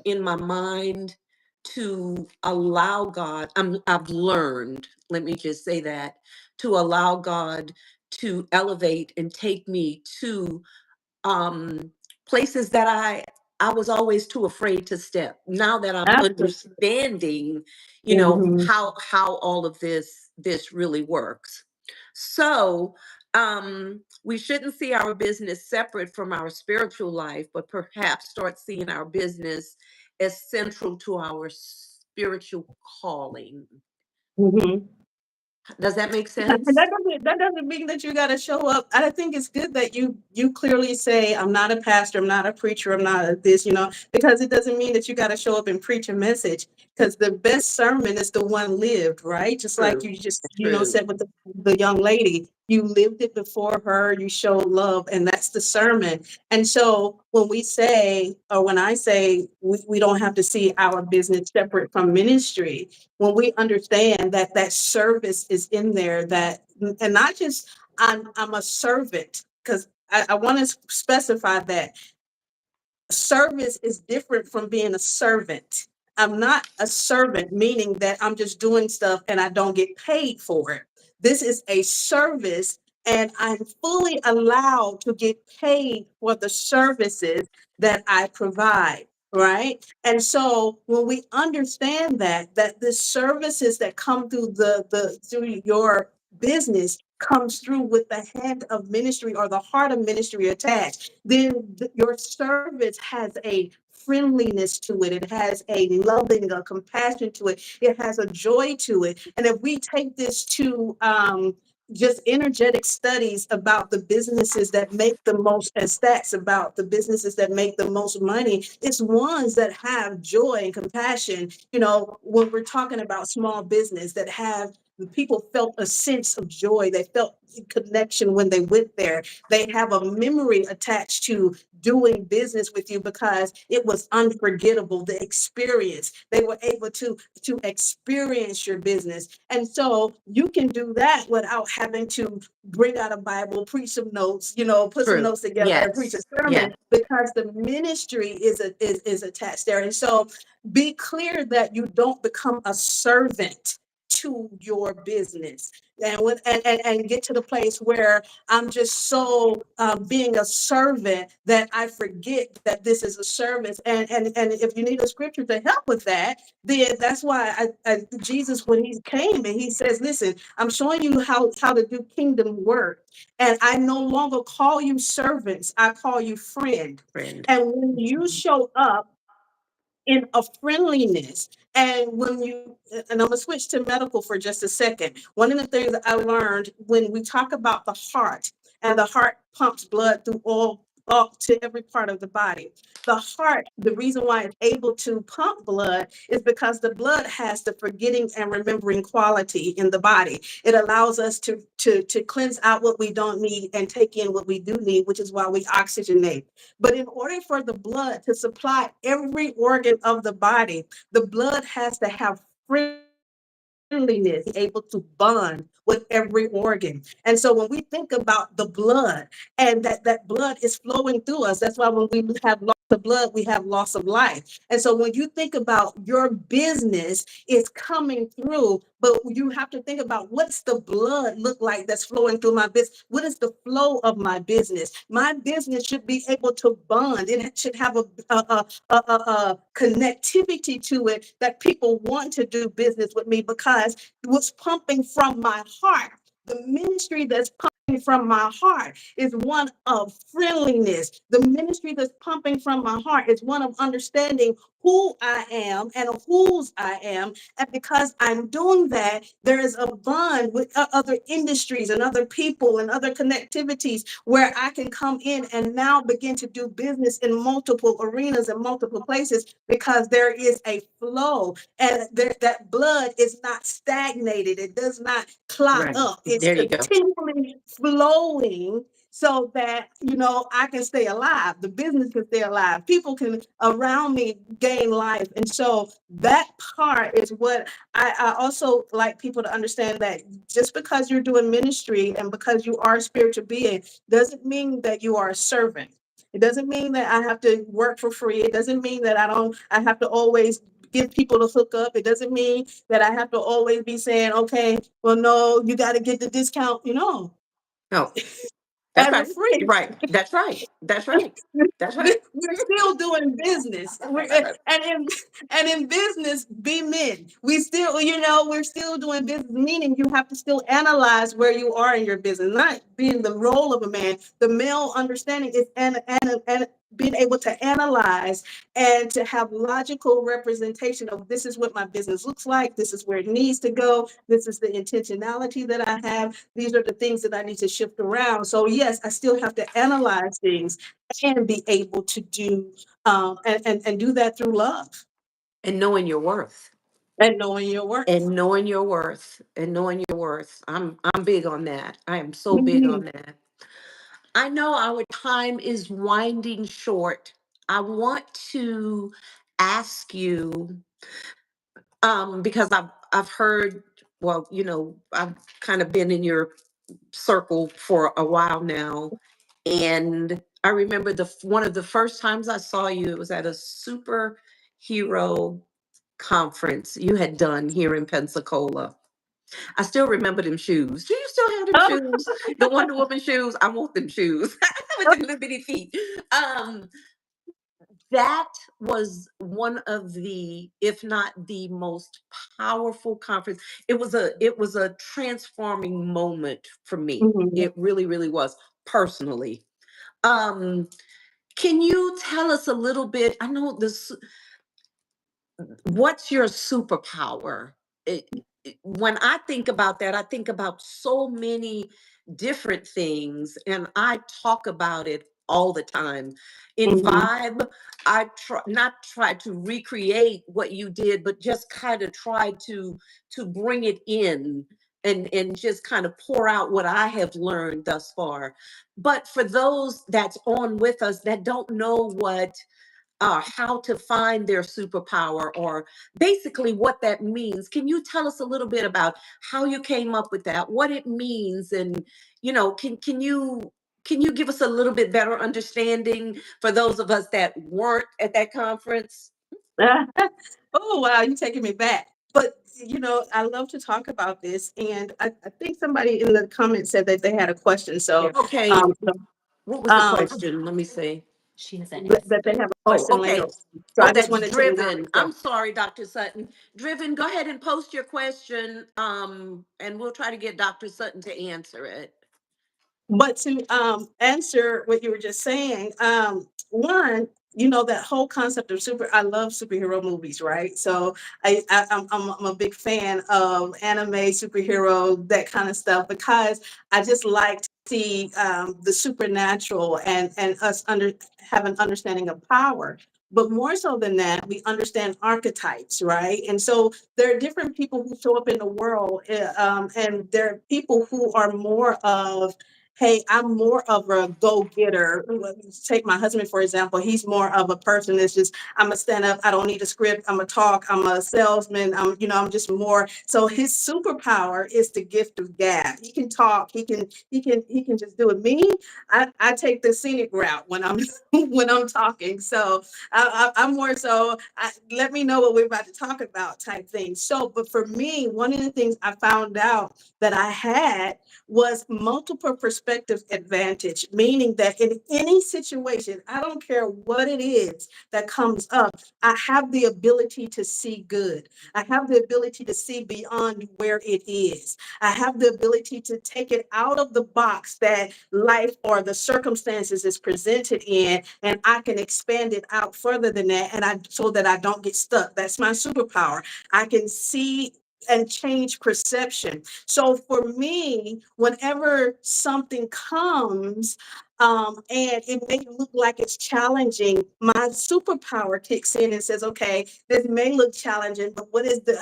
in my mind to allow God. I've learned, let me just say that, to allow God to elevate and take me to places that I was always too afraid to step. Now that I'm Absolutely. understanding, Mm-hmm. how all of this really works. So, we shouldn't see our business separate from our spiritual life, but perhaps start seeing our business as central to our spiritual calling. Mm-hmm. Does that make Yeah, and sense? that doesn't mean that you got to show up. I think it's good that you clearly say, I'm not a pastor, I'm not a preacher, I'm not a this, because it doesn't mean that you got to show up and preach a message. Because the best sermon is the one lived, right? Just like True. you just True. said with the young lady, you lived it before her, you showed love, and that's the sermon. And so when we say, or when I say, we don't have to see our business separate from ministry, when we understand that that service is in there, that, and not just I'm a servant, because I want to specify that service is different from being a servant. I'm not a servant, meaning that I'm just doing stuff and I don't get paid for it. This is a service, and I'm fully allowed to get paid for the services that I provide. Right. And so when we understand that the services that come through through your business comes through with the hand of ministry or the heart of ministry attached, then your service has a friendliness to it. It has a loving, a compassion to it. It has a joy to it. And if we take this to just energetic studies about the businesses that make the most, and stats about the businesses that make the most money, it's ones that have joy and compassion. You know, when we're talking about small business that have, the people felt a sense of joy. They felt connection when they went there. They have a memory attached to doing business with you because it was unforgettable. The experience, they were able to experience your business. And so you can do that without having to bring out a Bible, preach some notes, you know, put some True. notes together and preach a Yes. sermon, Yes. because the ministry is attached there. And so be clear that you don't become a servant to your business, and get to the place where I'm just so being a servant that I forget that this is a service. And if you need a scripture to help with that, then that's why Jesus, when he came and he says, listen, I'm showing you how to do kingdom work. And I no longer call you servants, I call you friend. Friend. And when you show up in a friendliness. And when you, and I'm gonna switch to medical for just a second. One of the things that I learned when we talk about the heart, and the heart pumps blood through all to every part of the body. The heart, the reason why it's able to pump blood is because the blood has the forgetting and remembering quality in the body. It allows us to cleanse out what we don't need and take in what we do need, which is why we oxygenate. But in order for the blood to supply every organ of the body, the blood has to have friendliness, able to bond with every organ. And so when we think about the blood, and that blood is flowing through us, that's why when we have loss of blood, we have loss of life. And so when you think about your business is coming through, but you have to think about, what's the blood look like that's flowing through my business? What is the flow of my business? My business should be able to bond. It should have a connectivity to it that people want to do business with me, because what's pumping from my heart, the ministry that's pumping from my heart, is one of friendliness. The ministry that's pumping from my heart is one of understanding who I am and whose I am. And because I'm doing that, there is a bond with other industries and other people and other connectivities where I can come in and now begin to do business in multiple arenas and multiple places, because there is a flow, and that blood is not stagnated. It does not clot Right. up. It's There you go. continually flowing, so that, you know, I can stay alive. The business can stay alive. People can around me gain life. And so that part is what I also like people to understand, that just because you're doing ministry and because you are a spiritual being doesn't mean that you are a servant. It doesn't mean that I have to work for free. It doesn't mean that I have to always give people the hookup. It doesn't mean that I have to always be saying, okay, well, no, you got to get the discount, you know, No, that's as a right. free. You're right. That's right. That's right. That's right. We're still doing business. And in business, be men. We still, you know, we're still doing business, meaning you have to still analyze where you are in your business, not being the role of a man. The male understanding is and being able to analyze and to have logical representation of, this is what my business looks like, this is where it needs to go, this is the intentionality that I have, these are the things that I need to shift around. So yes, I still have to analyze things and be able to do and do that through love And knowing your worth. and knowing your worth. And knowing your worth. And knowing your worth. I'm big on that. I am so big on Mhm. that. I know our time is winding short. I want to ask you, because I've heard, well, you know, I've kind of been in your circle for a while now, and I remember one of the first times I saw you, it was at a superhero conference you had done here in Pensacola. I still remember them shoes. Do you still have them Oh, shoes? The Wonder Woman shoes? I want them shoes with the little bitty feet. Um, that was one of the, if not the most powerful conference. It was a transforming moment for me. mhm. It really, really was, personally. Um, Can you tell us a little bit? I know this. What's your superpower? When I think about that, I think about so many different things, and I talk about it all the time. In Mhm. Vibe, I try not try to recreate what you did, but just kind of try to bring it in and just kind of pour out what I have learned thus far. But for those that's on with us that don't know what how to find their superpower or basically what that means. Can you tell us a little bit about how you came up with that, what it means, and can you give us a little bit better understanding for those of us that weren't at that conference? Oh, wow, you're taking me back. But, I love to talk about this. And I think somebody in the comments said that they had a question. So, Okay, um, what was the um, question? Let me see. that they have a Oh, question later. okay. So Oh, I just that's wanted to Driven. acknowledge that. I'm sorry, Dr. Sutton. Driven, go ahead and post your question, and we'll try to get Dr. Sutton to answer it. But to answer what you were just saying, one, that whole concept of I love superhero movies, right? So I'm a big fan of anime, superhero, that kind of stuff, because I just like to see the supernatural, and us have an understanding of power. But more so than that, we understand archetypes, right? And so there are different people who show up in the world, and there are people who are more of, hey, I'm more of a go-getter. Let's take my husband, for example. He's more of a person that's just, I'm a stand up, I don't need a script, I'm a talk, I'm a salesman, I'm just more. So his superpower is the gift of gab. He can talk, he can just do it. Me, I take the scenic route when I'm when I'm talking. So I'm more so, let me know what we're about to talk about type thing. So, but for me, one of the things I found out that I had was multiple perspective advantage, meaning that in any situation, I don't care what it is that comes up, I have the ability to see good. I have the ability to see beyond where it is. I have the ability to take it out of the box that life or the circumstances is presented in, and I can expand it out further than that, and so that I don't get stuck. That's my superpower. I can see and change perception. So for me, whenever something comes, and it may look like it's challenging, my superpower kicks in and says, okay, this may look challenging, but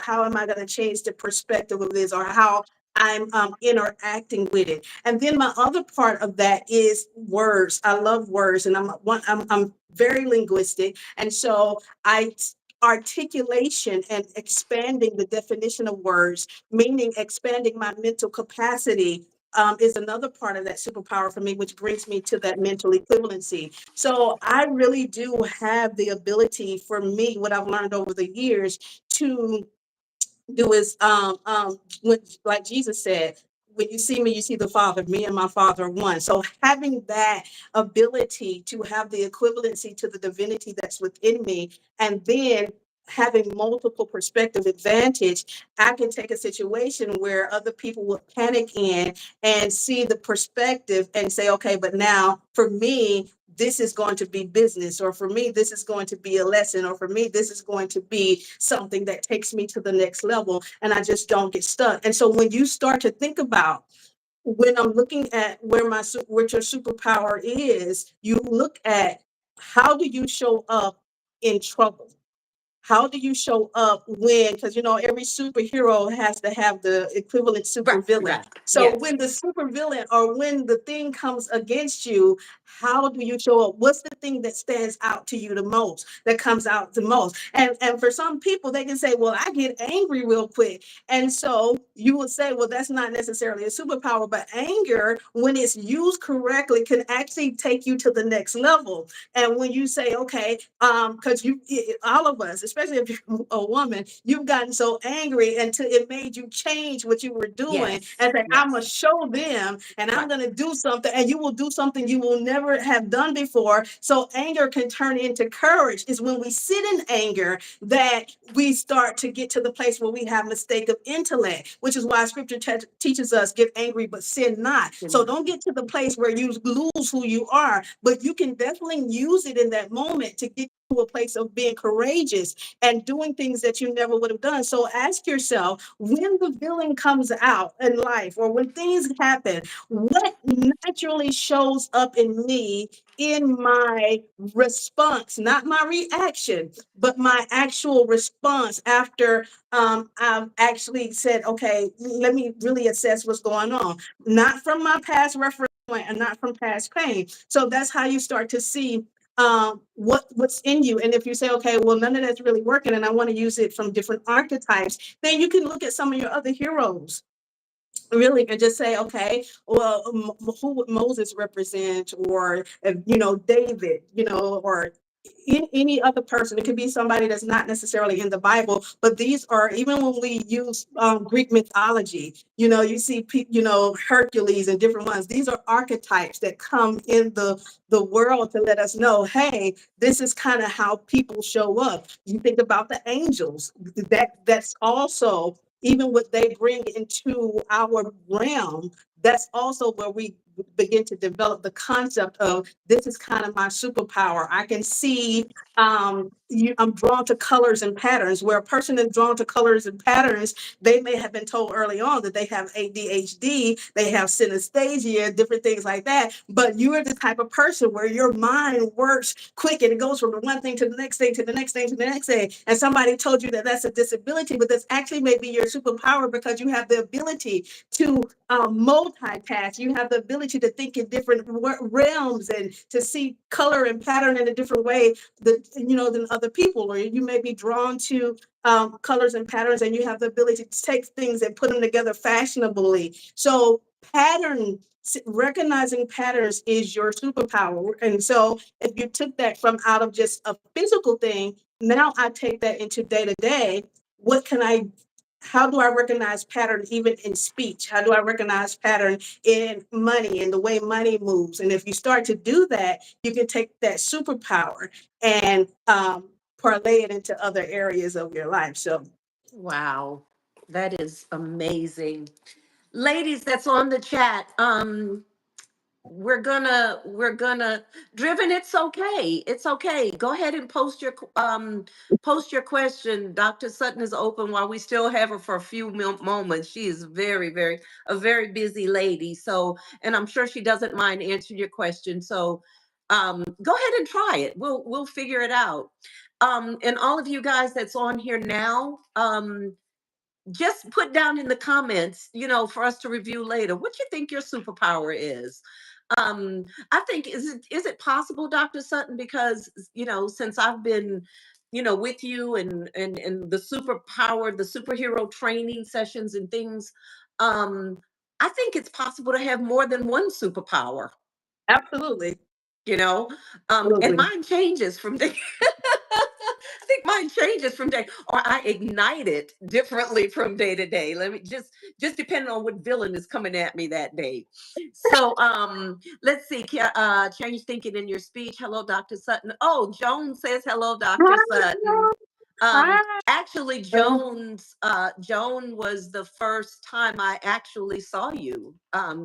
how am I going to change the perspective of this, or how I'm interacting with it? And then my other part of that is words. I love words, and I'm very linguistic, and so I articulation and expanding the definition of words, meaning expanding my mental capacity, is another part of that superpower for me, which brings me to that mental equivalency. So I really do have the ability, for me, what I've learned over the years, to do is, like Jesus said, when you see me, you see the Father. Me and my Father are one. So having that ability to have the equivalency to the divinity that's within me, and then having multiple perspective advantage, I can take a situation where other people would panic in and see the perspective and say, okay, but now for me, this is going to be business, or for me, this is going to be a lesson, or for me, this is going to be something that takes me to the next level, and I just don't get stuck. And so when you start to think about, when I'm looking at what your superpower is, you look at, how do you show up in trouble? How do you show up when, because every superhero has to have the equivalent Right, supervillain. right. So Yes. when the supervillain, or when the thing comes against you, how do you show up? What's the thing that stands out to you the most, that comes out the most? And for some people, they can say, well, I get angry real quick. And so you would say, well, that's not necessarily a superpower, but anger, when it's used correctly, can actually take you to the next level. And when you say, okay, because all of us, especially if you're a woman, you've gotten so angry until it made you change what you were doing Yes. and say, I'm Yes. gonna show them and I'm Right. gonna do something, and you will do something you will never have done before. So anger can turn into courage. Is when we sit in anger that we start to get to the place where we have mistake of intellect, which is why scripture teaches us get angry but sin not. Good So night. don't get to the place where you lose who you are, but you can definitely use it in that moment to get to a place of being courageous and doing things that you never would have done. So ask yourself, when the villain comes out in life or when things happen, what naturally shows up in me in my response, not my reaction, but my actual response after I've actually said, okay, let me really assess what's going on, not from my past reference point and not from past pain. So that's how you start to see what's in you. And if you say, okay, well, none of that's really working, and I want to use it from different archetypes, then you can look at some of your other heroes really and just say, okay, well, who would Moses represent, or David, or any other person. It could be somebody that's not necessarily in the Bible, but these are, even when we use Greek mythology, you see Hercules and different ones. These are archetypes that come in the world to let us know, hey, this is kind of how people show up. You think about the angels, that's also, even what they bring into our realm, that's also where we begin to develop the concept of, this is kind of my superpower. I can see, I'm drawn to colors and patterns. Where a person is drawn to colors and patterns, they may have been told early on that they have ADHD, they have synesthesia, different things like that. But you're the type of person where your mind works quick and it goes from the one thing to the next thing to the next thing to the next thing. And somebody told you that that's a disability, but that's actually maybe your superpower, because you have the ability to multitask. You have the ability to think in different realms and to see color and pattern in a different way than other people. Or you may be drawn to colors and patterns, and you have the ability to take things and put them together fashionably. So recognizing patterns is your superpower. And so if you took that from out of just a physical thing, now I take that into day to day. What can I How do I recognize pattern even in speech? How do I recognize pattern in money and the way money moves? And if you start to do that, you can take that superpower and parlay it into other areas of your life. So Wow. That is amazing. Ladies that's on the chat, we're gonna Driven, it's okay, it's okay, go ahead and post your question. Dr. Sutton is open while we still have her for a few moments. She is a very busy lady, so, and I'm sure she doesn't mind answering your question. So go ahead and try it. We'll figure it out. And all of you guys that's on here now, just put down in the comments, for us to review later, what you think your superpower is. I think, is it possible, Dr. Sutton, because since I've been with you and the superpower, the superhero training sessions and things, um I think it's possible to have more than one superpower, absolutely, you know and absolutely. mine changes from day I think mine changes from day, or I ignite it differently from day to day. Let me just depending on what villain is coming at me that day. So let's see. Change thinking in your speech. Hello, Dr. Sutton. Oh, Joan says hello, Dr. Sutton. Actually, Joan was the first time I actually saw you.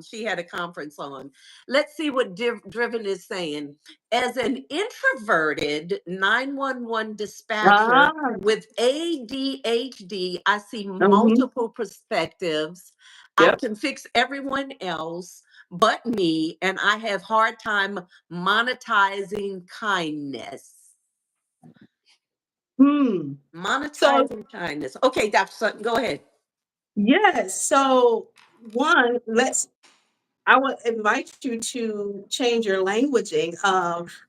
She had a conference on. Let's see what Driven is saying. As an introverted 911 dispatcher Ah, with ADHD, I see mhm, multiple perspectives. I yep. can fix everyone else but me, and I have hard time monetizing kindness. Hmm. So Monetizing kindness. Okay, Dr. Sutton, go ahead. yes. So one, I would invite you to change your languaging.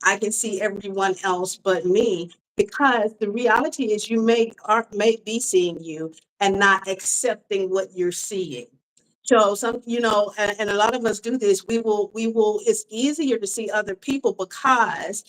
I can see everyone else but me, because the reality is you may be seeing you and not accepting what you're seeing. So and a lot of us do this. We will. It's easier to see other people because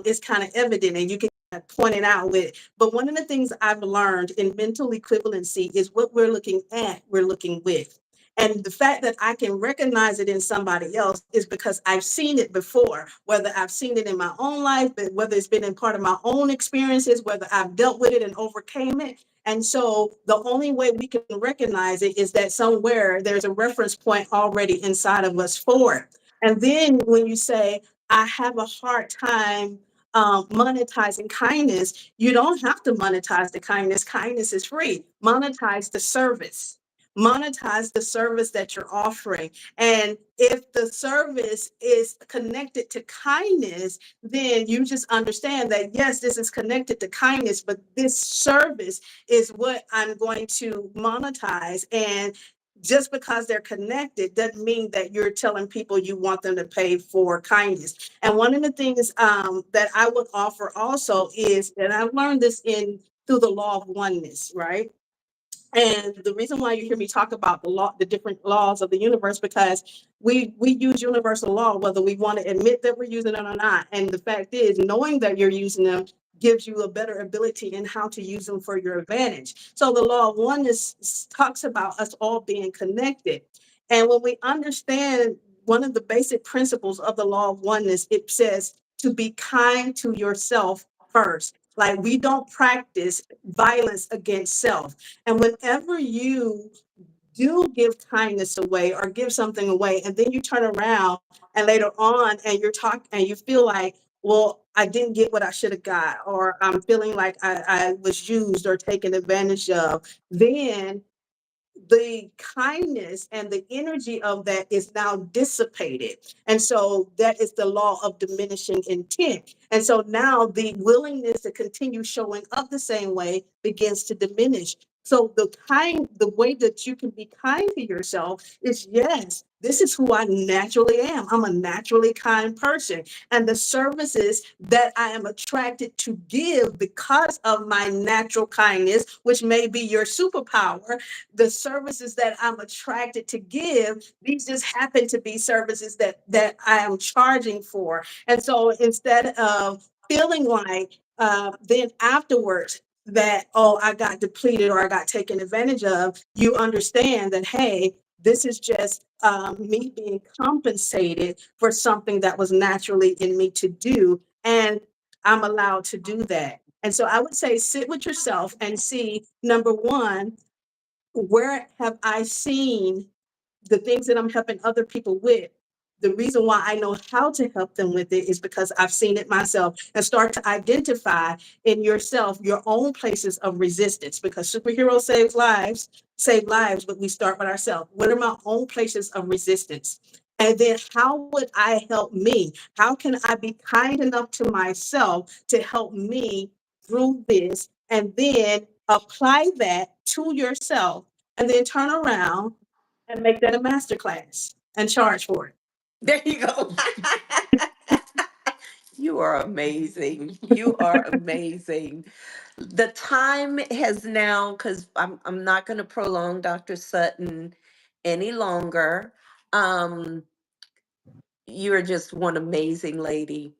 it's kind of evident, and you can pointed out with. But one of the things I've learned in mental equivalency is what we're looking at, we're looking with. And the fact that I can recognize it in somebody else is because I've seen it before, whether I've seen it in my own life, but whether it's been in part of my own experiences, whether I've dealt with it and overcame it. And so the only way we can recognize it is that somewhere there's a reference point already inside of us for it. And then when you say, I have a hard time monetizing kindness, you don't have to monetize the kindness. Kindness is free. Monetize the service. Monetize the service that you're offering. And if the service is connected to kindness, then you just understand that, yes, this is connected to kindness, but this service is what I'm going to monetize. And just because they're connected doesn't mean that you're telling people you want them to pay for kindness. And one of the things that I would offer also is, and I've learned this in through the law of oneness, right? And the reason why you hear me talk about the law, the different laws of the universe, because we use universal law, whether we want to admit that we're using it or not. And the fact is, knowing that you're using them gives you a better ability in how to use them for your advantage. So the law of oneness talks about us all being connected. And when we understand one of the basic principles of the law of oneness, it says to be kind to yourself first. Like, we don't practice violence against self. And whenever you do give kindness away or give something away, and then you turn around and later on and you're talking and you feel like, well, I didn't get what I should have got, or I'm feeling like I was used or taken advantage of, then the kindness and the energy of that is now dissipated. And so that is the law of diminishing intent. And so now the willingness to continue showing up the same way begins to diminish. So the way that you can be kind to yourself is, yes, this is who I naturally am. I'm a naturally kind person. And the services that I am attracted to give because of my natural kindness, which may be your superpower, the services that I'm attracted to give, these just happen to be services that I am charging for. And so instead of feeling like then afterwards that, oh, I got depleted or I got taken advantage of, you understand that, hey, this is just me being compensated for something that was naturally in me to do. And I'm allowed to do that. And so I would say sit with yourself and see, number one, where have I seen the things that I'm helping other people with? The reason why I know how to help them with it is because I've seen it myself, and start to identify in yourself your own places of resistance, because superheroes save lives, but we start with ourselves. What are my own places of resistance? And then how would I help me? How can I be kind enough to myself to help me through this? And then apply that to yourself, and then turn around and make that a masterclass and charge for it. There you go. You are amazing. You are amazing. The time has now, because I'm not going to prolong Dr. Sutton any longer. Um, you're just one amazing lady.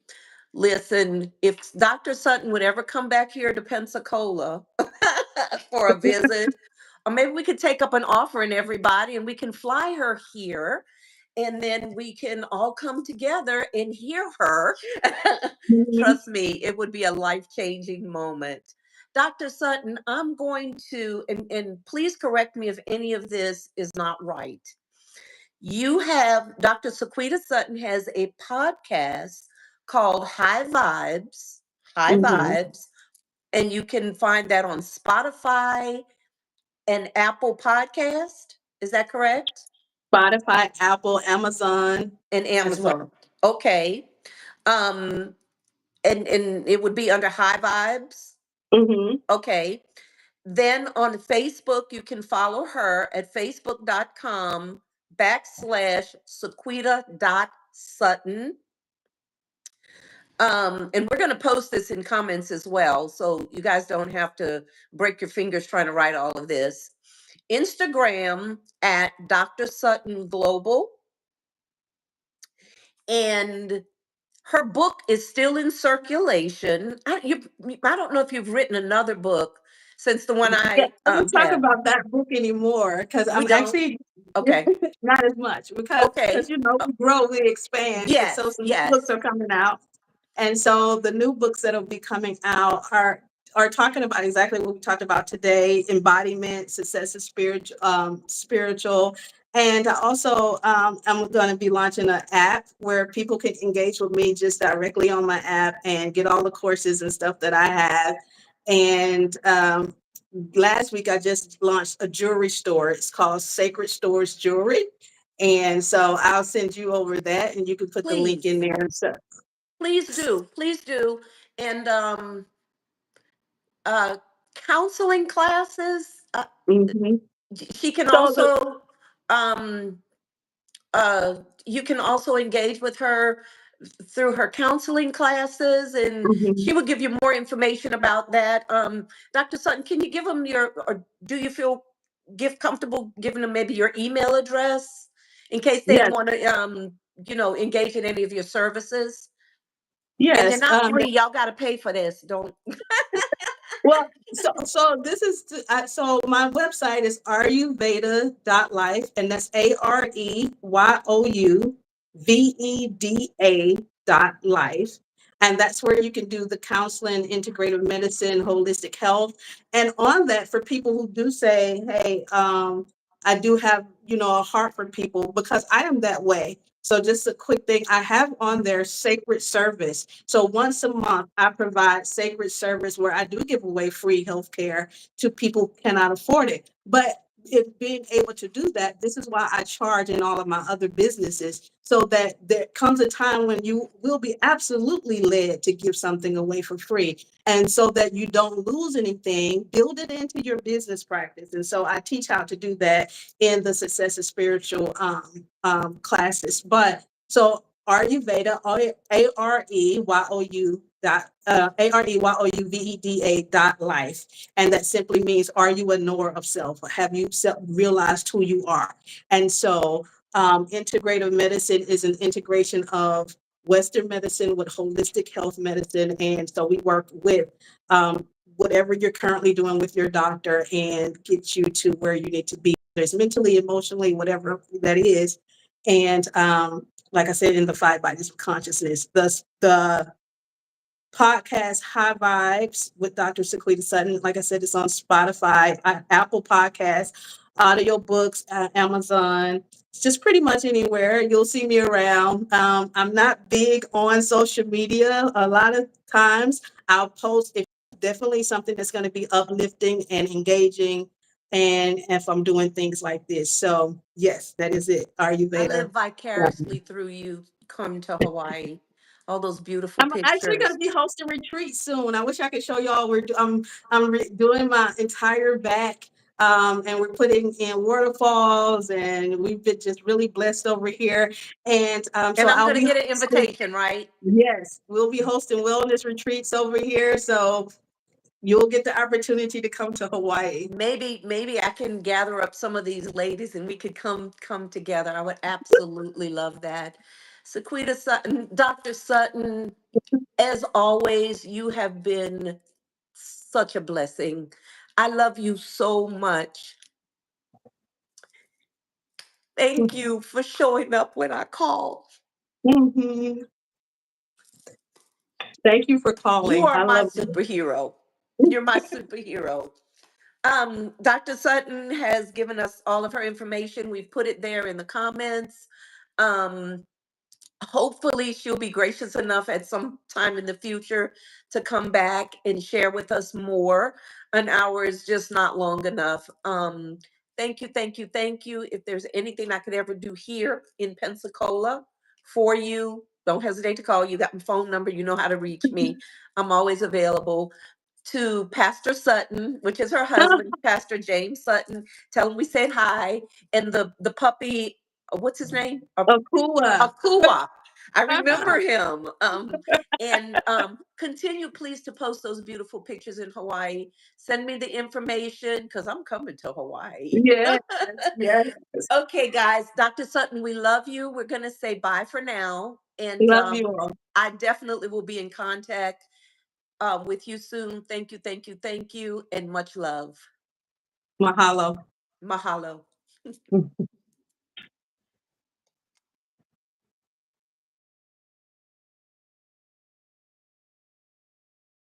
Listen, if Dr. Sutton would ever come back here to Pensacola for a visit, or maybe we could take up an offer and everybody, and we can fly her here, and then we can all come together and hear her. Mhm. Trust me, it would be a life-changing moment. Dr. Sutton, I'm going to, and please correct me if any of this is not right. You have, Dr. Sequita Sutton has a podcast called High Vibes, High Mhm. Vibes, and you can find that on Spotify and Apple Podcast. Is that correct? Spotify, Apple, Amazon And as well. Amazon. Okay. Um, and it would be under High Vibes. Mhm. Okay. Then on Facebook, you can follow her at facebook.com/Sequita.Sutton. And we're going to post this in comments as well. So you guys don't have to break your fingers trying to write all of this. Instagram at Dr. Sutton Global. And her book is still in circulation. I don't know if you've written another book since the one Yeah, I I don't talk yeah, about that book anymore because we I'm don't. actually Okay. not as much because Okay. you know Uh, we grow, we expand, and so yes, some new books yes. are coming out. And so the new books that'll be coming out are talking about exactly what we talked about today: embodiment, success is spiritual. And I also I'm going to be launching an app where people can engage with me just directly on my app and get all the courses and stuff that I have. And last week I just launched a jewelry store. It's called Sacred Stores Jewelry. And so I'll send you over that and you can put the link in Please. there. So Please do. Please do. And uh counseling classes, mhm. she can So the also um you can also engage with her through her counseling classes, and mhm. she will give you more information about that. Dr. Sutton, can you give them your, or do you feel give comfortable giving them maybe your email address in case they Yes, want to engage in any of your services? And they're yes. not free. Y'all got to pay for this. Don't. Well, so this is so my website is aruyveda.life, and that's AREYOUVEDA.life. And that's where you can do the counseling, integrative medicine, holistic health. And on that, for people who do say, hey, I do have, a heart for people because I am that way. So just a quick thing, I have on there sacred service. So once a month, I provide sacred service where I do give away free healthcare to people who cannot afford it. But in being able to do that, this is why I charge in all of my other businesses, so that there comes a time when you will be absolutely led to give something away for free. And so that you don't lose anything, build it into your business practice. And so I teach how to do that in the Success of Spiritual classes. But so Ayurveda, Areyou dot AreyouVeda dot life, and that simply means, are you a knower of self? Have you realized who you are? And so integrative medicine is an integration of Western medicine with holistic health medicine, and so we work with whatever you're currently doing with your doctor and get you to where you need to be. There's mentally, emotionally, whatever that is. And like I said, in the five bodies of consciousness, the podcast High Vibes with Dr. Sequda Sutton. Like I said, it's on Spotify, Apple Podcasts, audio books, Amazon. It's just pretty much anywhere. You'll see me around. I'm not big on social media. A lot of times I'll post if definitely something that's going to be uplifting and engaging. And if I'm doing things like this. So yes, that is it. I live Ayurveda. vicariously through you. Come to Hawaii. All those beautiful I'm actually going to pictures. be hosting retreats soon. I wish I could show y'all. I'm doing my entire back, and we're putting in waterfalls, and we've been just really blessed over here. And And so I'm I'll going to be get an hosting. invitation, right? Yes, we'll be hosting wellness retreats over here. So you'll get the opportunity to come to Hawaii. Maybe I can gather up some of these ladies and we could come together. I would absolutely love that. Sequita Sutton, Dr. Sutton, as always, you have been such a blessing. I love you so much. Thank you for showing up when I called. Mhm. Thank you for You calling. are I my love you. superhero. You're my superhero. Dr. Sutton has given us all of her information. We've put it there in the comments. Um, Hopefully she'll be gracious enough at some time in the future to come back and share with us more. An hour is just not long enough. Thank you, thank you, thank you. If there's anything I could ever do here in Pensacola for you, don't hesitate to call. You got my phone number, you know how to reach me. I'm always available. To Pastor Sutton, which is her husband, Pastor James Sutton, tell him we said hi. And the puppy, what's his name? Akua. Akua. I remember him. And continue, please, to post those beautiful pictures in Hawaii. Send me the information because I'm coming to Hawaii. Yes, yes. Okay, guys, Dr. Sutton, we love you. We're going to say bye for now. And Love you all. I definitely will be in contact with you soon. Thank you, thank you, thank you, and much love. Mahalo. Mahalo.